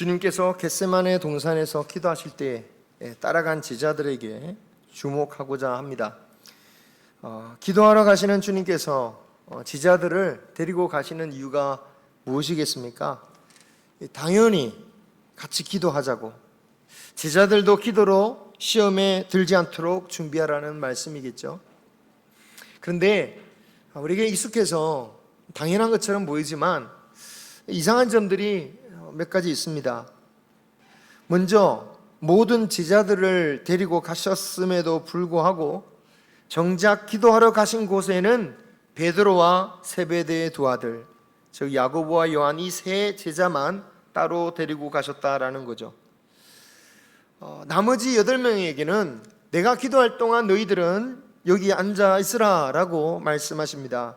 주님께서 겟세마네 동산에서 기도하실 때 따라간 제자들에게 주목하고자 합니다. 기도하러 가시는 주님께서 제자들을 데리고 가시는 이유가 무엇이겠습니까? 당연히 같이 기도하자고, 제자들도 기도로 시험에 들지 않도록 준비하라는 말씀이겠죠. 그런데 우리에게 익숙해서 당연한 것처럼 보이지만 이상한 점들이 몇 가지 있습니다. 먼저 모든 제자들을 데리고 가셨음에도 불구하고 정작 기도하러 가신 곳에는 베드로와 세베대의 두 아들, 즉 야고보와 요한 이 세 제자만 따로 데리고 가셨다라는 거죠. 나머지 8명에게는 내가 기도할 동안 너희들은 여기 앉아 있으라 라고 말씀하십니다.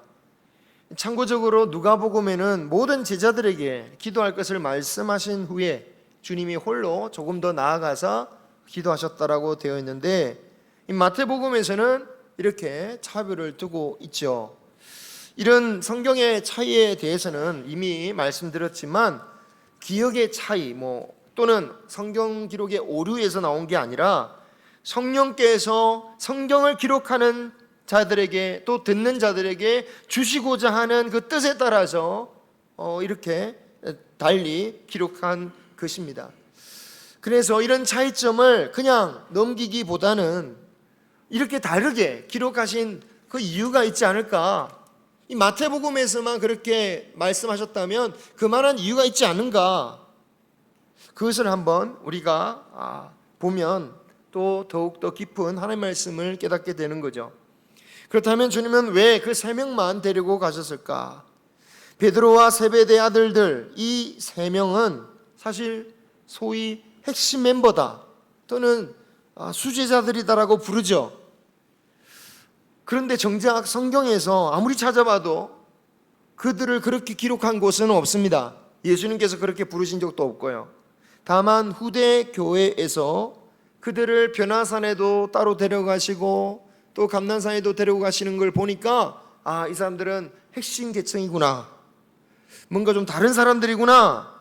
참고적으로 누가복음에는 모든 제자들에게 기도할 것을 말씀하신 후에 주님이 홀로 조금 더 나아가서 기도하셨다라고 되어 있는데, 이 마태복음에서는 이렇게 차별을 두고 있죠. 이런 성경의 차이에 대해서는 이미 말씀드렸지만 기억의 차이 또는 성경 기록의 오류에서 나온 게 아니라 성령께서 성경을 기록하는 자들에게 또 듣는 자들에게 주시고자 하는 그 뜻에 따라서 이렇게 달리 기록한 것입니다. 그래서 이런 차이점을 그냥 넘기기보다는 이렇게 다르게 기록하신 그 이유가 있지 않을까, 이 마태복음에서만 그렇게 말씀하셨다면 그만한 이유가 있지 않은가, 그것을 한번 우리가 보면 또 더욱더 깊은 하나님의 말씀을 깨닫게 되는 거죠. 그렇다면 주님은 왜 그 3명만 데리고 가셨을까? 베드로와 세베대 아들들, 이 3명은 사실 소위 핵심 멤버다 또는 수제자들이다라고 부르죠. 그런데 정작 성경에서 아무리 찾아봐도 그들을 그렇게 기록한 곳은 없습니다. 예수님께서 그렇게 부르신 적도 없고요. 다만 후대 교회에서 그들을 변화산에도 따로 데려가시고 또 감난산에도 데리고 가시는 걸 보니까 이 사람들은 핵심 계층이구나, 뭔가 좀 다른 사람들이구나,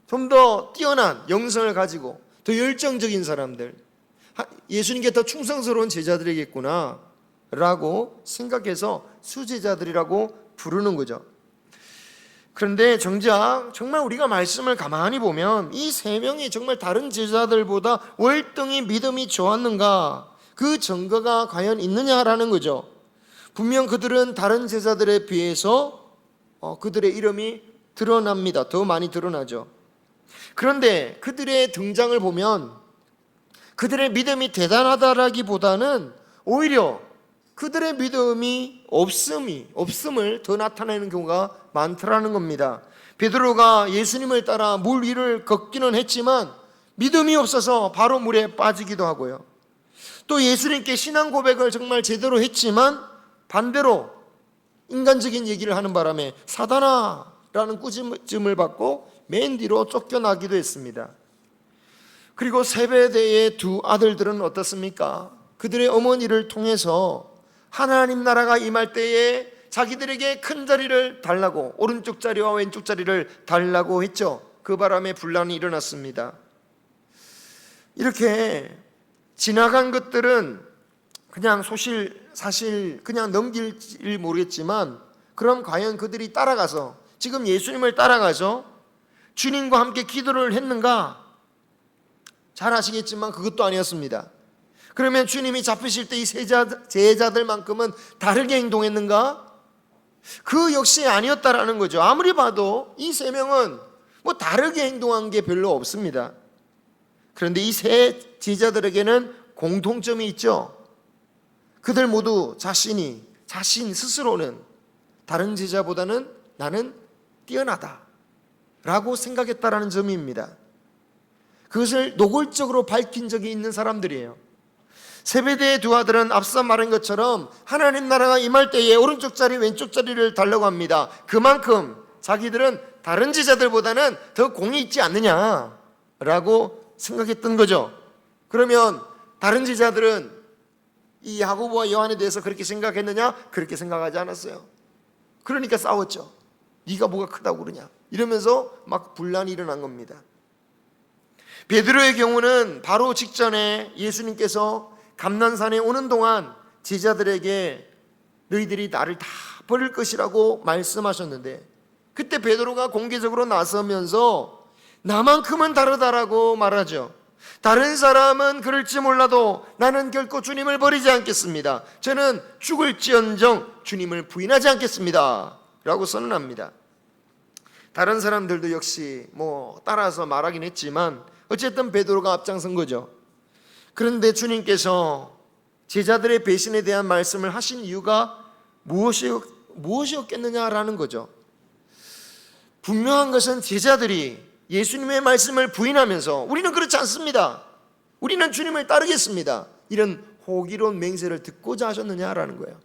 좀 더 뛰어난 영성을 가지고 더 열정적인 사람들, 예수님께 더 충성스러운 제자들이겠구나 라고 생각해서 수제자들이라고 부르는 거죠. 그런데 정작 정말 우리가 말씀을 가만히 보면 이 3명이 정말 다른 제자들보다 월등히 믿음이 좋았는가, 그 증거가 과연 있느냐라는 거죠. 분명 그들은 다른 제자들에 비해서 그들의 이름이 드러납니다. 더 많이 드러나죠. 그런데 그들의 등장을 보면 그들의 믿음이 대단하다라기보다는 오히려 그들의 믿음이 없음을 더 나타내는 경우가 많더라는 겁니다. 베드로가 예수님을 따라 물 위를 걷기는 했지만 믿음이 없어서 바로 물에 빠지기도 하고요. 또 예수님께 신앙 고백을 정말 제대로 했지만 반대로 인간적인 얘기를 하는 바람에 사단아라는 꾸짖음을 받고 맨 뒤로 쫓겨나기도 했습니다. 그리고 세베대의 두 아들들은 어떻습니까? 그들의 어머니를 통해서 하나님 나라가 임할 때에 자기들에게 큰 자리를 달라고, 오른쪽 자리와 왼쪽 자리를 달라고 했죠. 그 바람에 분란이 일어났습니다. 이렇게 지나간 것들은 그냥 사실 그냥 넘길지 모르겠지만, 그럼 과연 그들이 따라가서 지금 예수님을 따라가서 주님과 함께 기도를 했는가? 잘 아시겠지만 그것도 아니었습니다. 그러면 주님이 잡히실 때 이 제자들만큼은 다르게 행동했는가? 그 역시 아니었다라는 거죠. 아무리 봐도 이 3명은 다르게 행동한 게 별로 없습니다. 그런데 이 세 제자들에게는 공통점이 있죠. 그들 모두 자신 스스로는 다른 제자보다는 나는 뛰어나다 라고 생각했다라는 점입니다. 그것을 노골적으로 밝힌 적이 있는 사람들이에요. 세베대의 두 아들은 앞서 말한 것처럼 하나님 나라가 임할 때에 오른쪽 자리 왼쪽 자리를 달라고 합니다. 그만큼 자기들은 다른 제자들보다는 더 공이 있지 않느냐라고 생각했던 거죠. 그러면 다른 제자들은 이 야고보와 요한에 대해서 그렇게 생각했느냐? 그렇게 생각하지 않았어요. 그러니까 싸웠죠. 네가 뭐가 크다고 그러냐 이러면서 막 분란이 일어난 겁니다. 베드로의 경우는 바로 직전에 예수님께서 감난산에 오는 동안 제자들에게 너희들이 나를 다 버릴 것이라고 말씀하셨는데, 그때 베드로가 공개적으로 나서면서 나만큼은 다르다라고 말하죠. 다른 사람은 그럴지 몰라도 나는 결코 주님을 버리지 않겠습니다. 저는 죽을지언정 주님을 부인하지 않겠습니다 라고 선언합니다. 다른 사람들도 역시 따라서 말하긴 했지만 어쨌든 베드로가 앞장선 거죠. 그런데 주님께서 제자들의 배신에 대한 말씀을 하신 이유가 무엇이었겠느냐라는 거죠. 분명한 것은 제자들이 예수님의 말씀을 부인하면서 우리는 그렇지 않습니다, 우리는 주님을 따르겠습니다, 이런 호기로운 맹세를 듣고자 하셨느냐라는 거예요.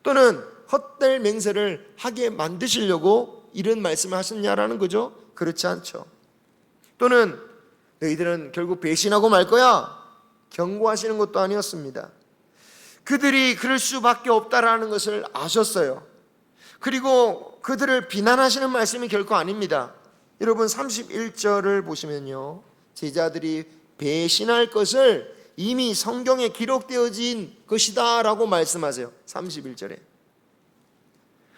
또는 헛될 맹세를 하게 만드시려고 이런 말씀을 하셨냐라는 거죠. 그렇지 않죠. 또는 너희들은 결국 배신하고 말 거야 경고하시는 것도 아니었습니다. 그들이 그럴 수밖에 없다라는 것을 아셨어요. 그리고 그들을 비난하시는 말씀이 결코 아닙니다. 여러분 31절을 보시면요, 제자들이 배신할 것을 이미 성경에 기록되어진 것이다 라고 말씀하세요. 31절에.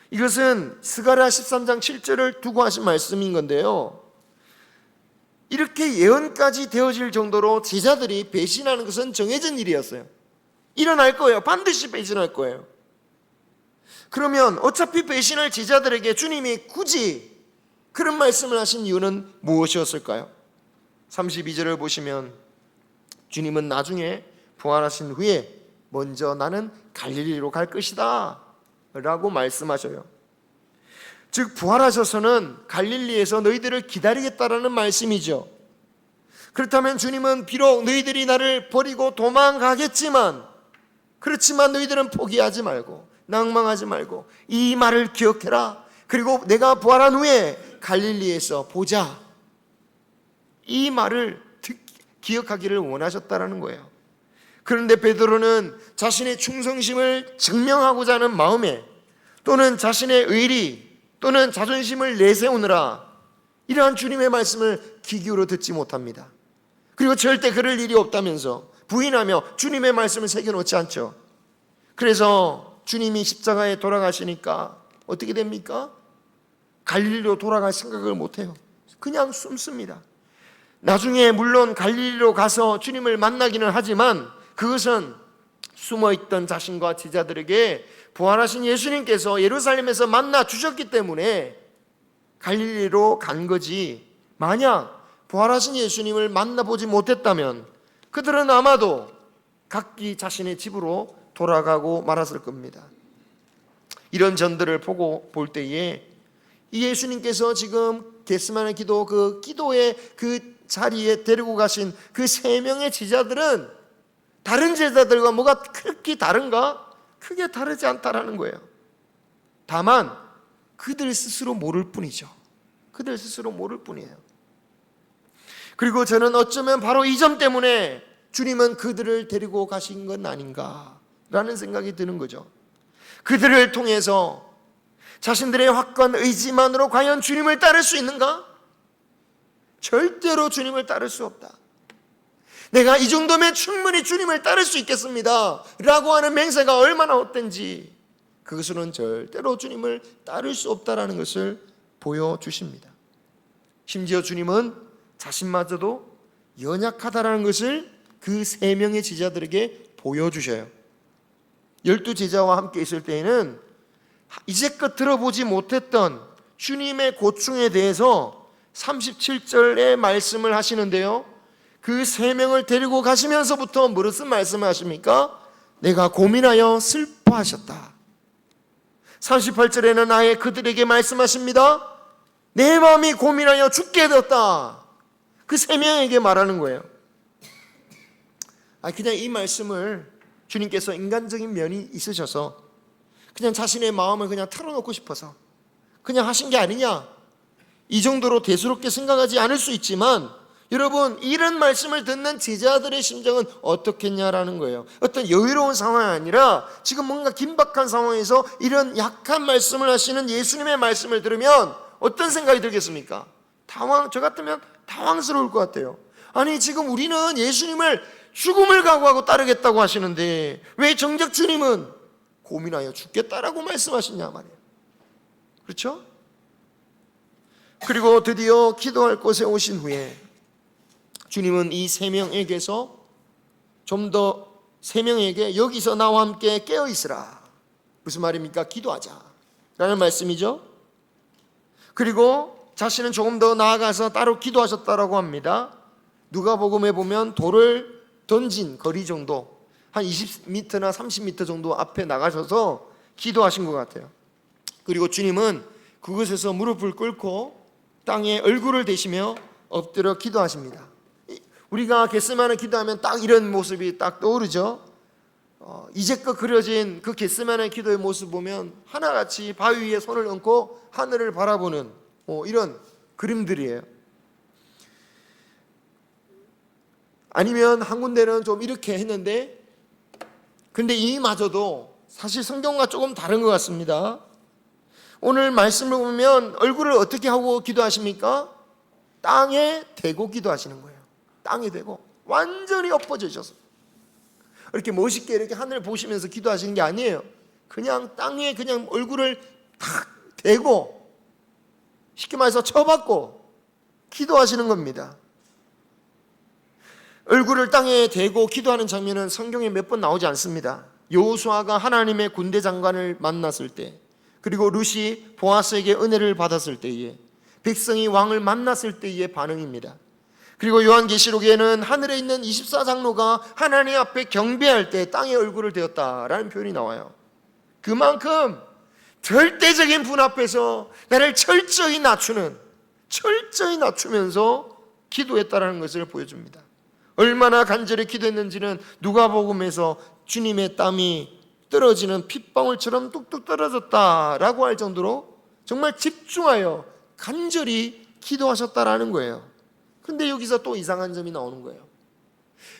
이것은 스가랴 13장 7절을 두고 하신 말씀인 건데요, 이렇게 예언까지 되어질 정도로 제자들이 배신하는 것은 정해진 일이었어요. 일어날 거예요. 반드시 배신할 거예요. 그러면 어차피 배신할 제자들에게 주님이 굳이 그런 말씀을 하신 이유는 무엇이었을까요? 32절을 보시면 주님은 나중에 부활하신 후에 먼저 나는 갈릴리로 갈 것이다 라고 말씀하셔요. 즉 부활하셔서는 갈릴리에서 너희들을 기다리겠다라는 말씀이죠. 그렇다면 주님은 비록 너희들이 나를 버리고 도망가겠지만, 그렇지만 너희들은 포기하지 말고 낭망하지 말고 이 말을 기억해라. 그리고 내가 부활한 후에 갈릴리에서 보자. 이 말을 기억하기를 원하셨다라는 거예요. 그런데 베드로는 자신의 충성심을 증명하고자 하는 마음에, 또는 자신의 의리 또는 자존심을 내세우느라 이러한 주님의 말씀을 귀 기울여 듣지 못합니다. 그리고 절대 그럴 일이 없다면서 부인하며 주님의 말씀을 새겨놓지 않죠. 그래서 주님이 십자가에 돌아가시니까 어떻게 됩니까? 갈릴리로 돌아갈 생각을 못해요. 그냥 숨습니다. 나중에 물론 갈릴리로 가서 주님을 만나기는 하지만 그것은 숨어있던 자신과 제자들에게 부활하신 예수님께서 예루살렘에서 만나 주셨기 때문에 갈릴리로 간 거지, 만약 부활하신 예수님을 만나보지 못했다면 그들은 아마도 각기 자신의 집으로 돌아가고 말았을 겁니다. 이런 전들을 볼 때에 이 예수님께서 지금 겟세마네 기도, 그 기도의 그 자리에 데리고 가신 그 3명의 제자들은 다른 제자들과 뭐가 크게 다른가? 크게 다르지 않다라는 거예요. 다만 그들 스스로 모를 뿐이죠. 그들 스스로 모를 뿐이에요. 그리고 저는 어쩌면 바로 이 점 때문에 주님은 그들을 데리고 가신 건 아닌가라는 생각이 드는 거죠. 그들을 통해서 자신들의 확고한 의지만으로 과연 주님을 따를 수 있는가? 절대로 주님을 따를 수 없다. 내가 이 정도면 충분히 주님을 따를 수 있겠습니다 라고 하는 맹세가 얼마나 헛된지, 그것으로는 절대로 주님을 따를 수 없다라는 것을 보여주십니다. 심지어 주님은 자신마저도 연약하다라는 것을 그 3명의 제자들에게 보여주셔요. 12제자와 함께 있을 때에는 이제껏 들어보지 못했던 주님의 고충에 대해서 37절에 말씀을 하시는데요, 그 3명을 데리고 가시면서부터 무슨 말씀을 하십니까? 내가 고민하여 슬퍼하셨다. 38절에는 아예 그들에게 말씀하십니다. 내 마음이 고민하여 죽게 되었다. 그 3명에게 말하는 거예요. 그냥 이 말씀을 주님께서 인간적인 면이 있으셔서 그냥 자신의 마음을 그냥 털어놓고 싶어서 그냥 하신 게 아니냐, 이 정도로 대수롭게 생각하지 않을 수 있지만, 여러분 이런 말씀을 듣는 제자들의 심정은 어떻겠냐라는 거예요. 어떤 여유로운 상황이 아니라 지금 뭔가 긴박한 상황에서 이런 약한 말씀을 하시는 예수님의 말씀을 들으면 어떤 생각이 들겠습니까? 저 같으면 당황스러울 것 같아요. 아니 지금 우리는 예수님을 죽음을 각오하고 따르겠다고 하시는데 왜 정작 주님은 고민하여 죽겠다라고 말씀하시냐 말이에요. 그렇죠? 그리고 드디어 기도할 곳에 오신 후에 주님은 이 세 명에게서 좀 더 세 명에게 여기서 나와 함께 깨어 있으라. 무슨 말입니까? 기도하자 라는 말씀이죠. 그리고 자신은 조금 더 나아가서 따로 기도하셨다라고 합니다. 누가복음에 보면 돌을 던진 거리 정도, 한 20m나 30m 정도 앞에 나가셔서 기도하신 것 같아요. 그리고 주님은 그곳에서 무릎을 꿇고 땅에 얼굴을 대시며 엎드려 기도하십니다. 우리가 겟세마네 기도하면 딱 이런 모습이 딱 떠오르죠. 이제껏 그려진 그 겟세마네 기도의 모습 보면 하나같이 바위 위에 손을 얹고 하늘을 바라보는 이런 그림들이에요. 아니면 한 군데는 좀 이렇게 했는데, 근데 이마저도 사실 성경과 조금 다른 것 같습니다. 오늘 말씀을 보면 얼굴을 어떻게 하고 기도하십니까? 땅에 대고 기도하시는 거예요. 땅에 대고 완전히 엎어지셔서 이렇게 멋있게 이렇게 하늘을 보시면서 기도하시는 게 아니에요. 그냥 땅에 그냥 얼굴을 탁 대고 쉽게 말해서 쳐박고 기도하시는 겁니다. 얼굴을 땅에 대고 기도하는 장면은 성경에 몇 번 나오지 않습니다. 여호수아가 하나님의 군대 장관을 만났을 때, 그리고 룻이 보아스에게 은혜를 받았을 때에, 백성이 왕을 만났을 때의 반응입니다. 그리고 요한계시록에는 하늘에 있는 24장로가 하나님 앞에 경배할 때 땅에 얼굴을 대었다라는 표현이 나와요. 그만큼 절대적인 분 앞에서 나를 철저히 낮추면서 기도했다라는 것을 보여줍니다. 얼마나 간절히 기도했는지는 누가복음에서 주님의 땀이 떨어지는 핏방울처럼 뚝뚝 떨어졌다라고 할 정도로 정말 집중하여 간절히 기도하셨다라는 거예요. 근데 여기서 또 이상한 점이 나오는 거예요.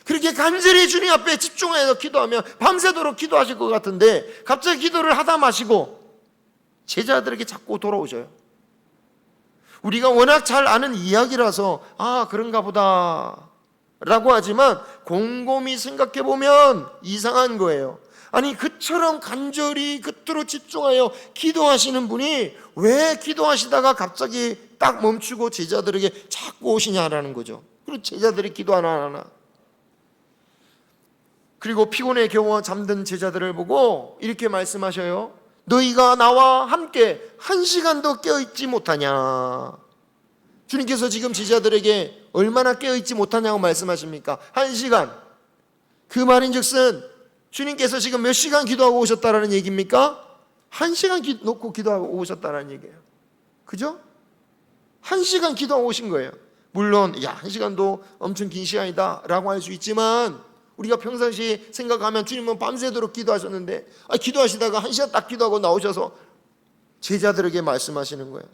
그렇게 간절히 주님 앞에 집중해서 기도하면 밤새도록 기도하실 것 같은데 갑자기 기도를 하다 마시고 제자들에게 자꾸 돌아오셔요. 우리가 워낙 잘 아는 이야기라서 그런가 보다 라고 하지만 곰곰이 생각해 보면 이상한 거예요. 아니 그처럼 간절히 그토록 집중하여 기도하시는 분이 왜 기도하시다가 갑자기 딱 멈추고 제자들에게 자꾸 오시냐라는 거죠. 그리고 제자들이 기도 하나 하나. 그리고 피곤에 겨워 잠든 제자들을 보고 이렇게 말씀하셔요. 너희가 나와 함께 1시간도 깨어있지 못하냐. 주님께서 지금 제자들에게 얼마나 깨어있지 못하냐고 말씀하십니까? 1시간. 그 말인즉슨 주님께서 지금 몇 시간 기도하고 오셨다라는 얘기입니까? 1시간 놓고 기도하고 오셨다라는 얘기예요. 그죠? 1시간 기도하고 오신 거예요. 물론 1시간도 엄청 긴 시간이다 라고 할 수 있지만 우리가 평상시 생각하면 주님은 밤새도록 기도하셨는데 기도하시다가 1시간 딱 기도하고 나오셔서 제자들에게 말씀하시는 거예요.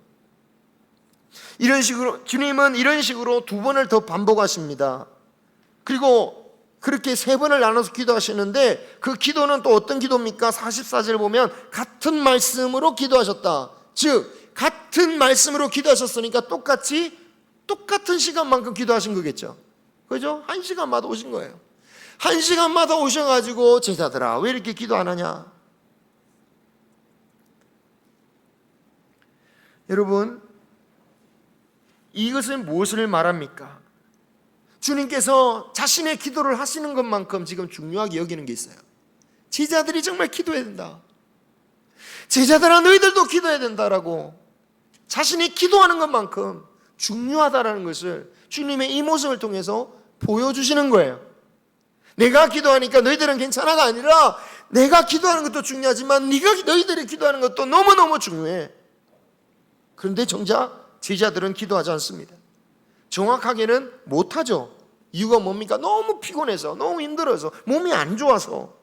이런 식으로 주님은 이런 식으로 2번을 더 반복하십니다. 그리고 그렇게 3번을 나눠서 기도하시는데 그 기도는 또 어떤 기도입니까? 44절 보면 같은 말씀으로 기도하셨다. 즉 같은 말씀으로 기도하셨으니까 똑같은 시간만큼 기도하신 거겠죠. 그죠? 1시간마다 오신 거예요. 1시간마다 오셔가지고 제자들아 왜 이렇게 기도 안 하냐? 여러분 이것은 무엇을 말합니까? 주님께서 자신의 기도를 하시는 것만큼 지금 중요하게 여기는 게 있어요. 제자들이 정말 기도해야 된다. 제자들아 너희들도 기도해야 된다라고 자신이 기도하는 것만큼 중요하다라는 것을 주님의 이 모습을 통해서 보여주시는 거예요. 내가 기도하니까 너희들은 괜찮아가 아니라 내가 기도하는 것도 중요하지만 너희들이 기도하는 것도 너무너무 중요해. 그런데 정작 제자들은 기도하지 않습니다. 정확하게는 못하죠. 이유가 뭡니까? 너무 피곤해서, 너무 힘들어서, 몸이 안 좋아서.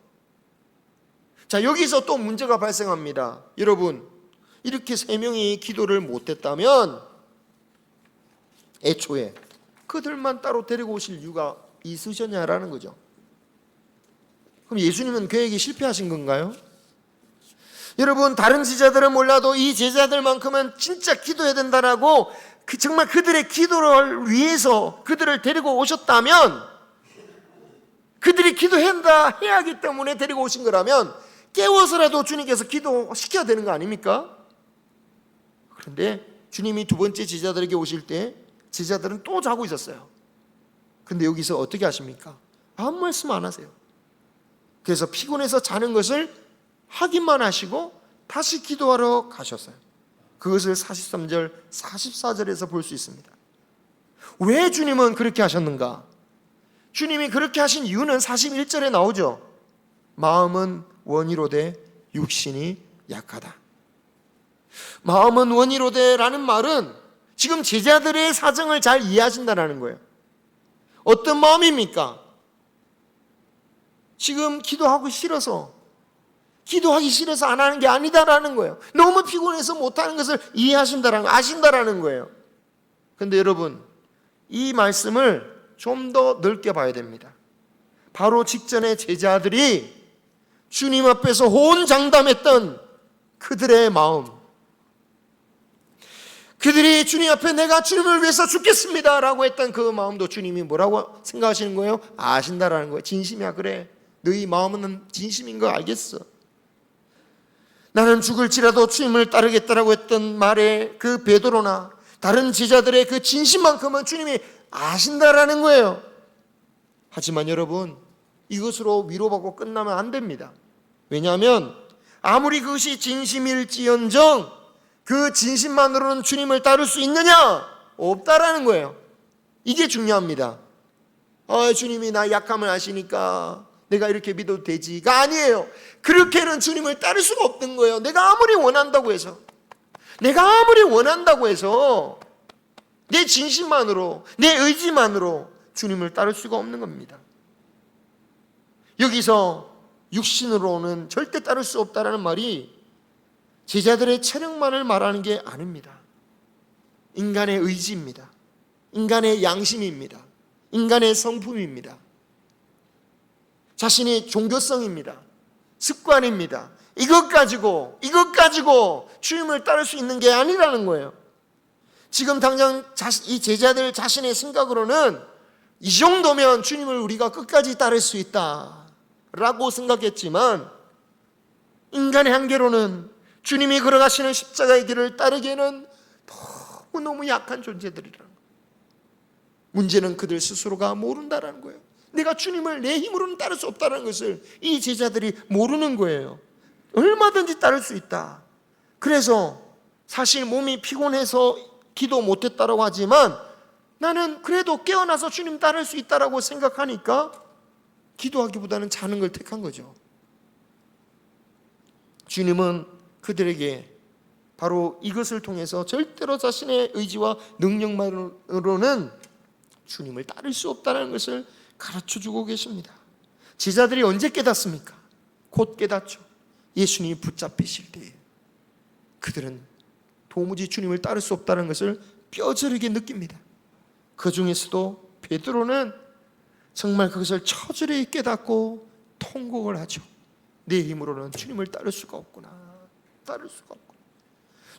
자, 여기서 또 문제가 발생합니다. 여러분, 이렇게 3명이 기도를 못했다면 애초에 그들만 따로 데리고 오실 이유가 있으셨냐라는 거죠. 그럼 예수님은 계획이 실패하신 건가요? 여러분, 다른 제자들은 몰라도 이 제자들만큼은 진짜 기도해야 된다라고 정말 그들의 기도를 위해서 그들을 데리고 오셨다면, 그들이 기도해야 하기 때문에 데리고 오신 거라면 깨워서라도 주님께서 기도시켜야 되는 거 아닙니까? 그런데 주님이 두 번째 제자들에게 오실 때 제자들은 또 자고 있었어요. 근데 여기서 어떻게 하십니까? 아무 말씀 안 하세요. 그래서 피곤해서 자는 것을 확인만 하시고 다시 기도하러 가셨어요. 그것을 43절, 44절에서 볼 수 있습니다. 왜 주님은 그렇게 하셨는가? 주님이 그렇게 하신 이유는 41절에 나오죠. 마음은 원이로되 육신이 약하다. 마음은 원이로되라는 말은 지금 제자들의 사정을 잘 이해하신다는 거예요. 어떤 마음입니까? 지금 기도하기 싫어서 안 하는 게 아니다라는 거예요. 너무 피곤해서 못하는 것을 이해하신다라는 거, 아신다라는 거예요. 그런데 여러분, 이 말씀을 좀 더 넓게 봐야 됩니다. 바로 직전에 제자들이 주님 앞에서 호언장담했던 그들의 마음, 그들이 주님 앞에 내가 주님을 위해서 죽겠습니다 라고 했던 그 마음도 주님이 뭐라고 생각하시는 거예요? 아신다라는 거예요. 진심이야. 그래, 너희 마음은 진심인 거 알겠어. 나는 죽을지라도 주님을 따르겠다라고 했던 말에 그 베드로나 다른 제자들의 그 진심만큼은 주님이 아신다라는 거예요. 하지만 여러분, 이것으로 위로받고 끝나면 안 됩니다. 왜냐하면 아무리 그것이 진심일지언정 그 진심만으로는 주님을 따를 수 있느냐? 없다라는 거예요. 이게 중요합니다. 주님이 나 약함을 아시니까 내가 이렇게 믿어도 되지가 아니에요. 그렇게는 주님을 따를 수가 없는 거예요. 내가 아무리 원한다고 해서 내 진심만으로, 내 의지만으로 주님을 따를 수가 없는 겁니다. 여기서 육신으로는 절대 따를 수 없다는 말이 제자들의 체력만을 말하는 게 아닙니다. 인간의 의지입니다. 인간의 양심입니다. 인간의 성품입니다. 자신의 종교성입니다. 습관입니다. 이것 가지고 주님을 따를 수 있는 게 아니라는 거예요. 지금 당장 이 제자들 자신의 생각으로는 이 정도면 주님을 우리가 끝까지 따를 수 있다라고 생각했지만, 인간의 한계로는 주님이 걸어가시는 십자가의 길을 따르기에는 너무 약한 존재들이라는 거예요. 문제는 그들 스스로가 모른다라는 거예요. 내가 주님을 내 힘으로는 따를 수 없다는 것을 이 제자들이 모르는 거예요. 얼마든지 따를 수 있다. 그래서 사실 몸이 피곤해서 기도 못했다라고 하지만 나는 그래도 깨어나서 주님 따를 수 있다라고 생각하니까 기도하기보다는 자는 걸 택한 거죠. 주님은 그들에게 바로 이것을 통해서 절대로 자신의 의지와 능력만으로는 주님을 따를 수 없다는 것을 가르쳐주고 계십니다. 제자들이 언제 깨닫습니까? 곧 깨닫죠. 예수님이 붙잡히실 때에 그들은 도무지 주님을 따를 수 없다는 것을 뼈저리게 느낍니다. 그 중에서도 베드로는 정말 그것을 처절히 깨닫고 통곡을 하죠. 내 힘으로는 주님을 따를 수가 없구나.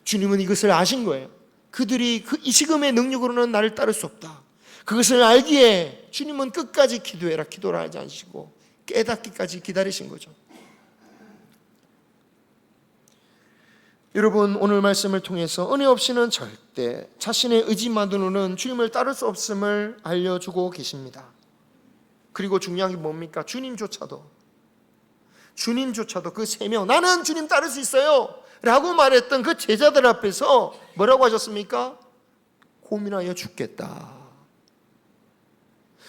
주님은 이것을 아신 거예요. 그들이 이 지금의 능력으로는 나를 따를 수 없다. 그것을 알기에 주님은 끝까지 기도해라 기도를 하지 않으시고 깨닫기까지 기다리신 거죠. 여러분, 오늘 말씀을 통해서 은혜 없이는 절대 자신의 의지만으로는 주님을 따를 수 없음을 알려주고 계십니다. 그리고 중요한 게 뭡니까? 주님조차도 그 3명 나는 주님 따를 수 있어요 라고 말했던 그 제자들 앞에서 뭐라고 하셨습니까? 고민하여 죽겠다.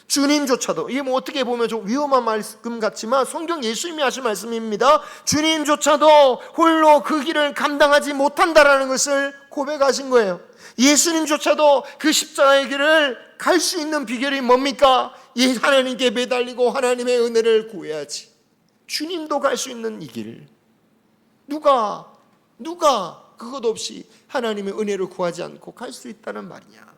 주님조차도, 이게 뭐 어떻게 보면 좀 위험한 말씀 같지만 성경 예수님이 하신 말씀입니다. 주님조차도 홀로 그 길을 감당하지 못한다라는 것을 고백하신 거예요. 예수님조차도 그 십자가의 길을 갈 수 있는 비결이 뭡니까? 하나님께 매달리고 하나님의 은혜를 구해야지. 주님도 갈 수 있는 이 길, 누가 그것 없이 하나님의 은혜를 구하지 않고 갈 수 있다는 말이냐?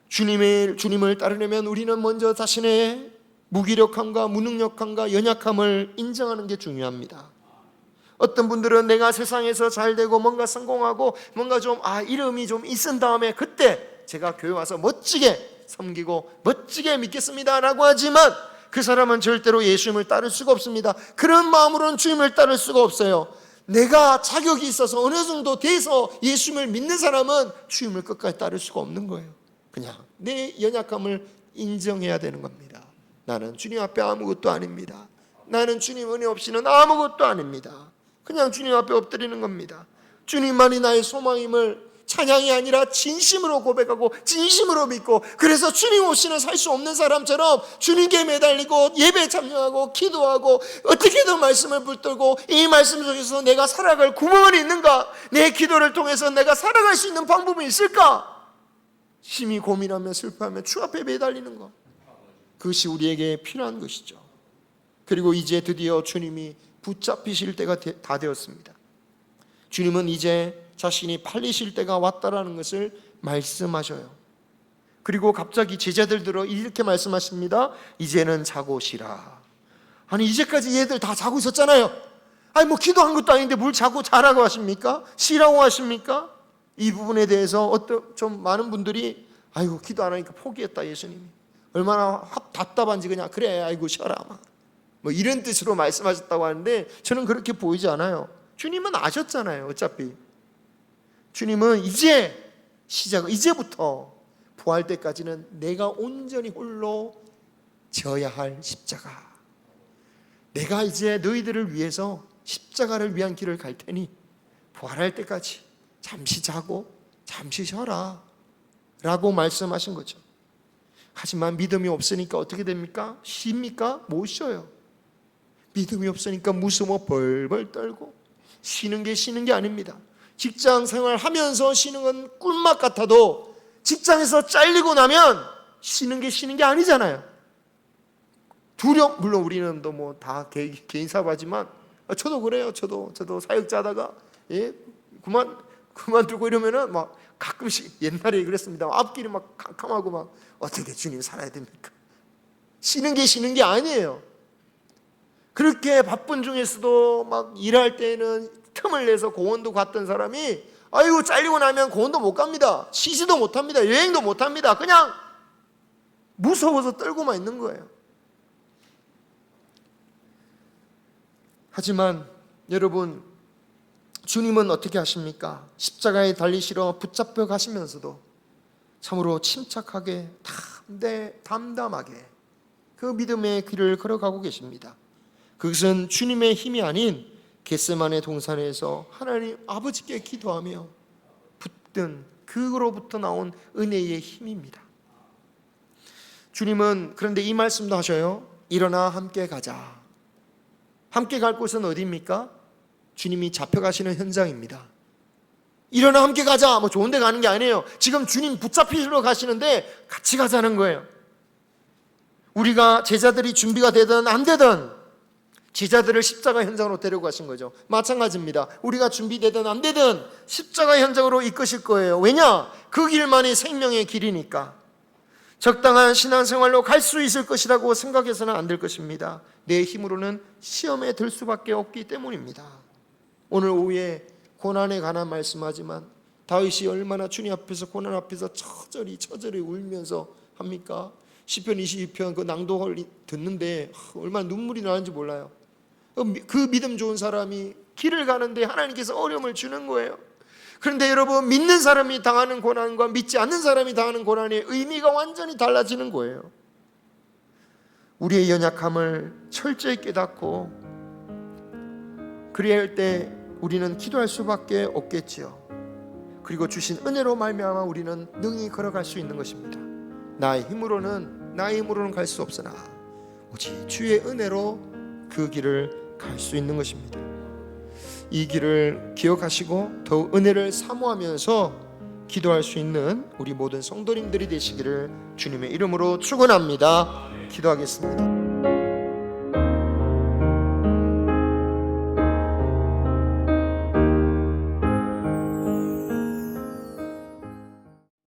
주님을 따르려면 우리는 먼저 자신의 무기력함과 무능력함과 연약함을 인정하는 게 중요합니다. 어떤 분들은 내가 세상에서 잘 되고 뭔가 성공하고 뭔가 좀 이름이 좀 있은 다음에 그때 제가 교회 와서 멋지게 섬기고 멋지게 믿겠습니다 라고 하지만 그 사람은 절대로 예수님을 따를 수가 없습니다. 그런 마음으로는 주님을 따를 수가 없어요. 내가 자격이 있어서 어느 정도 돼서 예수님을 믿는 사람은 주님을 끝까지 따를 수가 없는 거예요. 그냥 내 연약함을 인정해야 되는 겁니다. 나는 주님 앞에 아무것도 아닙니다. 나는 주님 은혜 없이는 아무것도 아닙니다. 그냥 주님 앞에 엎드리는 겁니다. 주님만이 나의 소망임을 찬양이 아니라 진심으로 고백하고 진심으로 믿고, 그래서 주님 없이는 살 수 없는 사람처럼 주님께 매달리고 예배에 참여하고 기도하고 어떻게든 말씀을 붙들고 이 말씀 속에서 내가 살아갈 구멍은 있는가, 내 기도를 통해서 내가 살아갈 수 있는 방법이 있을까, 심히 고민하며 슬퍼하며 주 앞에 매달리는 것, 그것이 우리에게 필요한 것이죠. 그리고 이제 드디어 주님이 붙잡히실 때가 다 되었습니다. 주님은 이제 자신이 팔리실 때가 왔다라는 것을 말씀하셔요. 그리고 갑자기 제자들 들어 이렇게 말씀하십니다. 이제는 자고 쉬라. 아니 이제까지 얘들 다 자고 있었잖아요. 아니 뭐 기도한 것도 아닌데 뭘 자고 자라고 하십니까? 쉬라고 하십니까? 이 부분에 대해서 좀 많은 분들이 아이고 기도 안 하니까 포기했다 예수님이. 얼마나 답답한지 그냥 그래 아이고 쉬어라 뭐 이런 뜻으로 말씀하셨다고 하는데 저는 그렇게 보이지 않아요. 주님은 아셨잖아요. 어차피 주님은 이제부터 부활 때까지는 내가 온전히 홀로 져야 할 십자가, 내가 이제 너희들을 위해서 십자가를 위한 길을 갈 테니 부활할 때까지 잠시 자고 잠시 쉬어라 라고 말씀하신 거죠. 하지만 믿음이 없으니까 어떻게 됩니까? 쉽니까? 못 쉬어요. 믿음이 없으니까 무서워 벌벌 떨고 쉬는 게 아닙니다. 직장 생활하면서 쉬는 건 꿀맛 같아도 직장에서 잘리고 나면 쉬는 게 아니잖아요. 물론 우리는 또 뭐 다 개인 사업하지만 저도 그래요. 저도 사역자다가 그만두고 이러면은 막 가끔씩 옛날에 그랬습니다. 앞길이 막 캄캄하고 막 어떻게 주님 살아야 됩니까? 쉬는 게 아니에요. 그렇게 바쁜 중에서도 막 일할 때는 틈을 내서 공원도 갔던 사람이 아이고 잘리고 나면 공원도 못 갑니다. 쉬지도 못합니다. 여행도 못합니다. 그냥 무서워서 떨고만 있는 거예요. 하지만 여러분, 주님은 어떻게 하십니까? 십자가에 달리시러 붙잡혀 가시면서도 참으로 침착하게 담담하게 그 믿음의 길을 걸어가고 계십니다. 그것은 주님의 힘이 아닌 겟세마네 동산에서 하나님 아버지께 기도하며 붙든 그로부터 나온 은혜의 힘입니다. 주님은 그런데 이 말씀도 하셔요. 일어나 함께 가자. 함께 갈 곳은 어디입니까? 주님이 잡혀가시는 현장입니다. 일어나 함께 가자. 뭐 좋은 데 가는 게 아니에요. 지금 주님 붙잡히시러 가시는데 같이 가자는 거예요. 우리가 제자들이 준비가 되든 안 되든 제자들을 십자가 현장으로 데려가신 거죠. 마찬가지입니다. 우리가 준비되든 안 되든 십자가 현장으로 이끄실 거예요. 왜냐? 그 길만이 생명의 길이니까. 적당한 신앙생활로 갈 수 있을 것이라고 생각해서는 안 될 것입니다. 내 힘으로는 시험에 들 수밖에 없기 때문입니다. 오늘 오후에 고난에 관한 말씀하지만 다윗이 얼마나 주님 앞에서 고난 앞에서 처절히 울면서 합니까? 시편 22편 그 낭독을 듣는데 얼마나 눈물이 나는지 몰라요. 그 믿음 좋은 사람이 길을 가는데 하나님께서 어려움을 주는 거예요. 그런데 여러분, 믿는 사람이 당하는 고난과 믿지 않는 사람이 당하는 고난의 의미가 완전히 달라지는 거예요. 우리의 연약함을 철저히 깨닫고 그래야 할 때 우리는 기도할 수밖에 없겠지요. 그리고 주신 은혜로 말미암아 우리는 능히 걸어갈 수 있는 것입니다. 나의 힘으로는 갈 수 없으나 오직 주의 은혜로 그 길을 갈 수 있는 것입니다. 이 길을 기억하시고 더욱 은혜를 사모하면서 기도할 수 있는 우리 모든 성도님들이 되시기를 주님의 이름으로 축원합니다. 기도하겠습니다.